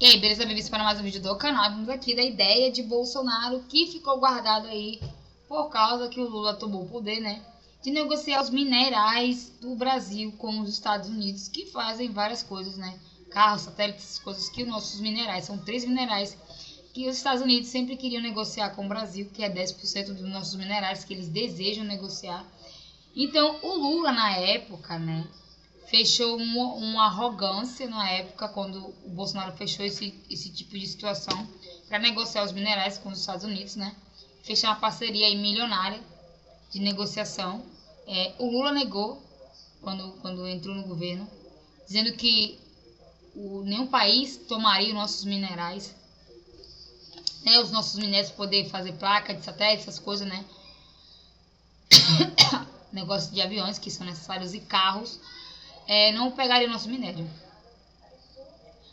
E aí, beleza? Bem-vindos para mais um vídeo do canal. Vamos aqui da ideia de Bolsonaro que ficou guardado aí por causa que o Lula tomou o poder, né? De negociar os minerais do Brasil com os Estados Unidos, que fazem várias coisas, né? Carros, satélites, essas coisas que os nossos minerais, são 3 minerais que os Estados Unidos sempre queriam negociar com o Brasil, que é 10% dos nossos minerais que eles desejam negociar. Então, o Lula na época, né? Fechou uma arrogância na época, quando o Bolsonaro fechou esse tipo de situação para negociar os minerais com os Estados Unidos, né? Fechar uma parceria aí milionária de negociação. O Lula negou quando entrou no governo, dizendo que nenhum país tomaria os nossos minerais, né? Os nossos minérios poder fazer placa de satélite, essas coisas, né? Negócio de aviões que são necessários e carros. Não pegaria o nosso minério.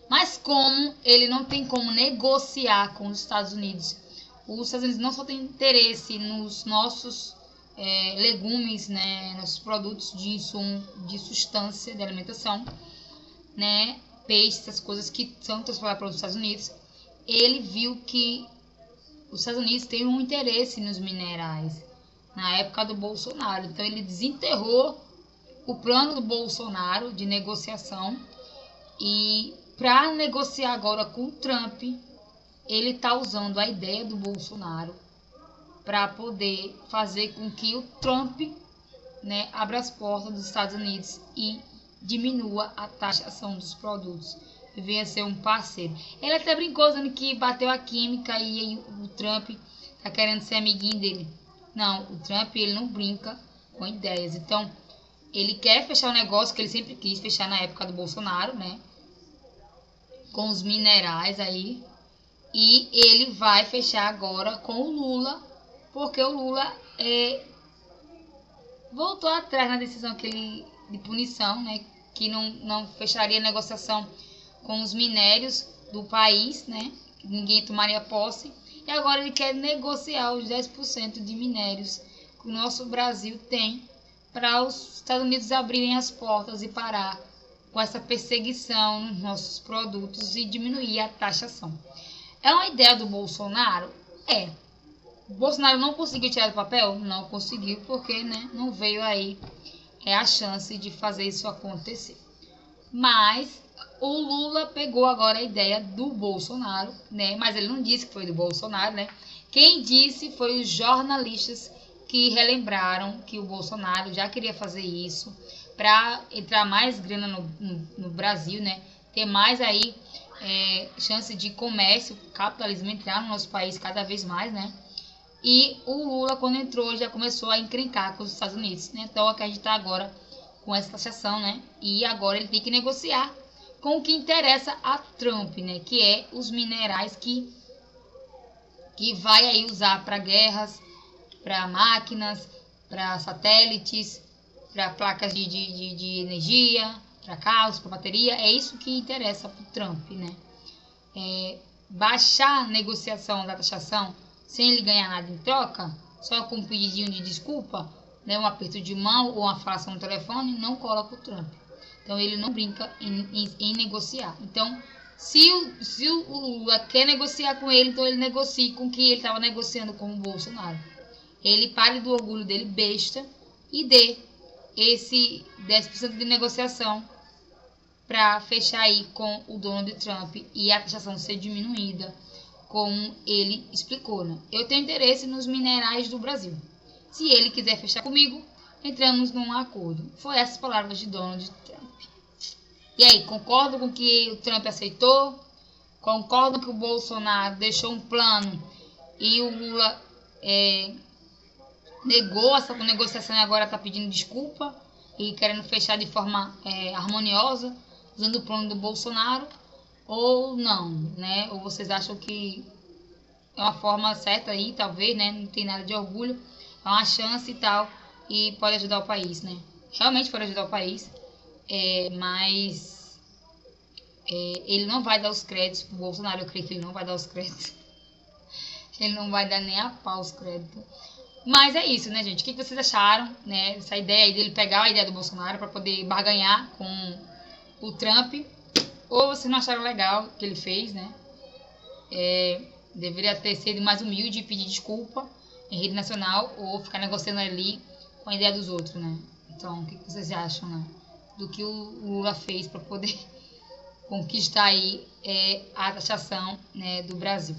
Mas como ele não tem como negociar com os Estados Unidos, os Estados Unidos não só tem interesse nos nossos legumes, né, nossos produtos de substância, de alimentação, né, peixe, essas coisas que são transportadas para os Estados Unidos, ele viu que os Estados Unidos têm um interesse nos minerais na época do Bolsonaro. Então ele desenterrou o plano do Bolsonaro de negociação, e para negociar agora com o Trump, ele está usando a ideia do Bolsonaro para poder fazer com que o Trump, né, abra as portas dos Estados Unidos e diminua a taxação dos produtos e venha ser um parceiro. Ele até brincou dizendo que bateu a química e aí o Trump está querendo ser amiguinho dele. Não, o Trump ele não brinca com ideias. Então ele quer fechar o negócio que ele sempre quis fechar na época do Bolsonaro, né? Com os minerais aí. E ele vai fechar agora com o Lula, porque o Lula voltou atrás na decisão de punição, né? Que não fecharia a negociação com os minérios do país, né? Que ninguém tomaria posse. E agora ele quer negociar os 10% de minérios que o nosso Brasil tem, para os Estados Unidos abrirem as portas e parar com essa perseguição nos nossos produtos e diminuir a taxação. É uma ideia do Bolsonaro? O Bolsonaro não conseguiu tirar do papel? Não conseguiu, porque, né, não veio aí a chance de fazer isso acontecer. Mas o Lula pegou agora a ideia do Bolsonaro, né? Mas ele não disse que foi do Bolsonaro, né? Quem disse foi os jornalistas que relembraram que o Bolsonaro já queria fazer isso para entrar mais grana no Brasil, né? Ter mais aí chance de comércio, capitalismo entrar no nosso país cada vez mais, né? E o Lula, quando entrou, já começou a encrencar com os Estados Unidos, né? Então, aqui a gente está agora com essa taxação, né? E agora ele tem que negociar com o que interessa a Trump, né? Que é os minerais que vai aí usar para guerras, para máquinas, para satélites, para placas de energia, para carros, para bateria. É isso que interessa para o Trump, né? Baixar a negociação da taxação sem ele ganhar nada em troca, só com um pedidinho de desculpa, né, um aperto de mão ou uma falação no telefone, não coloca o Trump. Então ele não brinca em negociar. Então, se o Lula quer negociar com ele, então ele negocie com quem ele estava negociando com o Bolsonaro. Ele pare do orgulho dele besta e dê esse 10% de negociação para fechar aí com o Donald Trump e a taxação ser diminuída, como ele explicou, né? Eu tenho interesse nos minerais do Brasil. Se ele quiser fechar comigo, entramos num acordo. Foi essas palavras de Donald Trump. E aí, concordo com o que o Trump aceitou? Concordo que o Bolsonaro deixou um plano e o Lula negou essa negociação e agora está pedindo desculpa e querendo fechar de forma harmoniosa, usando o plano do Bolsonaro, ou não, né? Ou vocês acham que é uma forma certa aí, talvez, né? Não tem nada de orgulho, é uma chance e tal, e pode ajudar o país, né? Realmente pode ajudar o país, mas ele não vai dar os créditos pro Bolsonaro. Eu creio que ele não vai dar os créditos. Ele não vai dar nem a pau os créditos. Mas é isso, né, gente? O que vocês acharam, né? Essa ideia aí dele pegar a ideia do Bolsonaro para poder barganhar com o Trump. ou vocês não acharam legal o que ele fez, né? Deveria ter sido mais humilde e pedir desculpa em rede nacional, ou ficar negociando ali com a ideia dos outros, né? Então, o que vocês acham, né? Do que o Lula fez para poder conquistar aí a taxação, né, do Brasil?